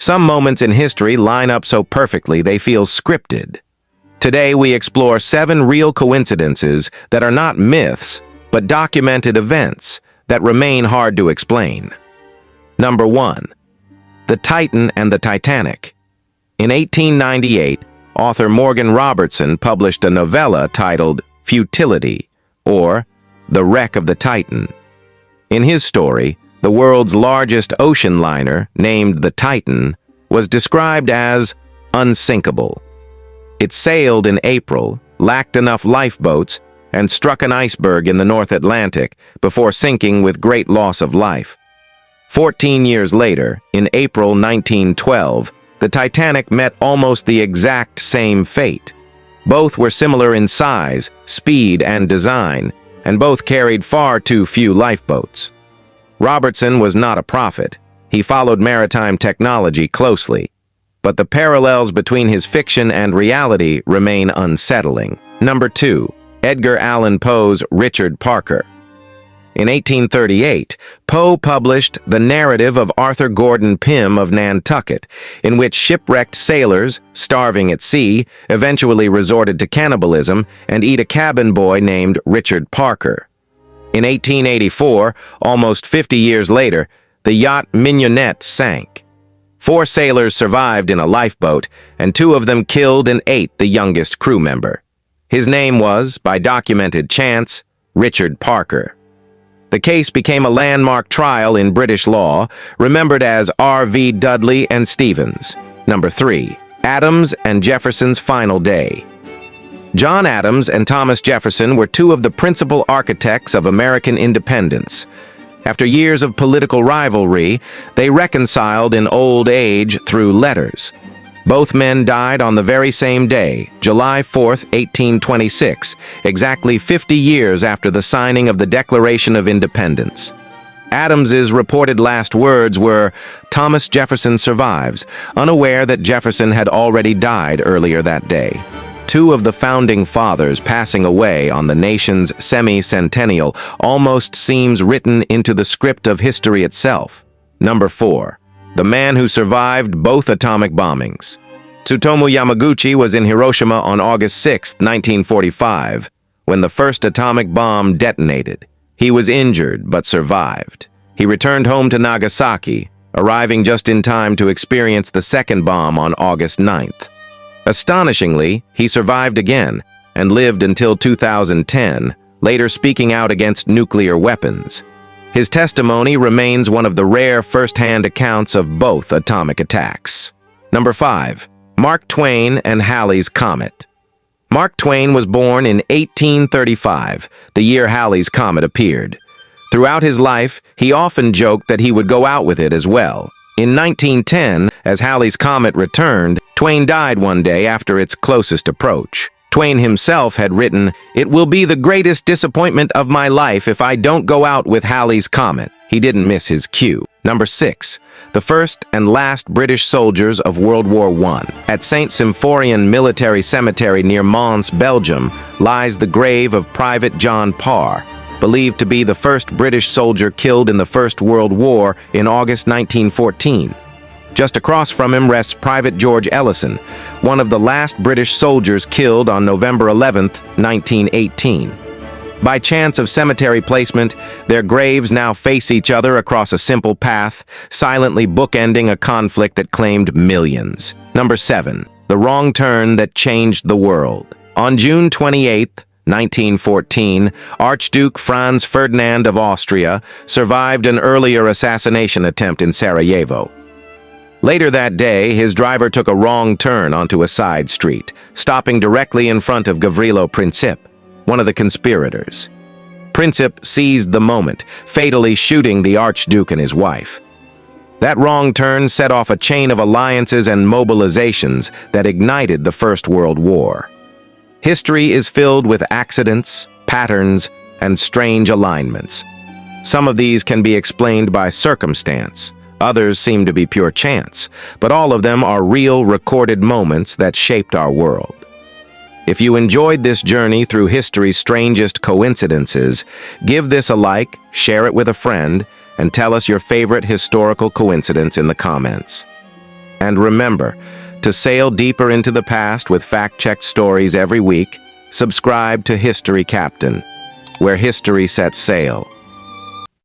Some moments in history line up so perfectly they feel scripted. Today we explore 7 real coincidences that are not myths, but documented events that remain hard to explain. Number 1. The Titan and the Titanic. In 1898, author Morgan Robertson published a novella titled Futility, or The Wreck of the Titan. In his story, the world's largest ocean liner, named the Titan, was described as unsinkable. It sailed in April, lacked enough lifeboats, and struck an iceberg in the North Atlantic before sinking with great loss of life. 14 years later, in April 1912, the Titanic met almost the exact same fate. Both were similar in size, speed, and design, and both carried far too few lifeboats. Robertson was not a prophet. He followed maritime technology closely. But the parallels between his fiction and reality remain unsettling. Number 2. Edgar Allan Poe's Richard Parker. In 1838, Poe published the narrative of Arthur Gordon Pym of Nantucket, in which shipwrecked sailors, starving at sea, eventually resorted to cannibalism and eat a cabin boy named Richard Parker. In 1884, almost 50 years later, the yacht Mignonette sank. 4 sailors survived in a lifeboat, and 2 of them killed and ate the youngest crew member. His name was, by documented chance, Richard Parker. The case became a landmark trial in British law, remembered as R.V. Dudley and Stevens. Number 3. Adams and Jefferson's Final Day. John Adams and Thomas Jefferson were 2 of the principal architects of American independence. After years of political rivalry, they reconciled in old age through letters. Both men died on the very same day, July 4, 1826, exactly 50 years after the signing of the Declaration of Independence. Adams's reported last words were, "Thomas Jefferson survives," unaware that Jefferson had already died earlier that day. 2 of the founding fathers passing away on the nation's semi-centennial almost seems written into the script of history itself. Number 4. The man who survived both atomic bombings. Tsutomu Yamaguchi was in Hiroshima on August 6, 1945, when the first atomic bomb detonated. He was injured but survived. He returned home to Nagasaki, arriving just in time to experience the second bomb on August 9th. Astonishingly, he survived again and lived until 2010, later speaking out against nuclear weapons. His testimony remains one of the rare first-hand accounts of both atomic attacks. Number 5. Mark Twain and Halley's Comet. Mark Twain was born in 1835, the year Halley's Comet appeared. Throughout his life, he often joked that he would go out with it as well. In 1910, as Halley's Comet returned, Twain died one day after its closest approach. Twain himself had written, "It will be the greatest disappointment of my life if I don't go out with Halley's Comet." He didn't miss his cue. Number 6. The first and last British soldiers of World War I. At St. Symphorien Military Cemetery near Mons, Belgium, lies the grave of Private John Parr, believed to be the first British soldier killed in the First World War in August 1914. Just across from him rests Private George Ellison, one of the last British soldiers killed on November 11, 1918. By chance of cemetery placement, their graves now face each other across a simple path, silently bookending a conflict that claimed millions. Number 7. The wrong turn that changed the world. On June 28, 1914, Archduke Franz Ferdinand of Austria survived an earlier assassination attempt in Sarajevo. Later that day, his driver took a wrong turn onto a side street, stopping directly in front of Gavrilo Princip, one of the conspirators. Princip seized the moment, fatally shooting the Archduke and his wife. That wrong turn set off a chain of alliances and mobilizations that ignited the First World War. History is filled with accidents, patterns, and strange alignments. Some of these can be explained by circumstance. Others seem to be pure chance, but all of them are real recorded moments that shaped our world. If you enjoyed this journey through history's strangest coincidences, give this a like, share it with a friend, and tell us your favorite historical coincidence in the comments. And remember, to sail deeper into the past with fact-checked stories every week, subscribe to History Captain, where history sets sail.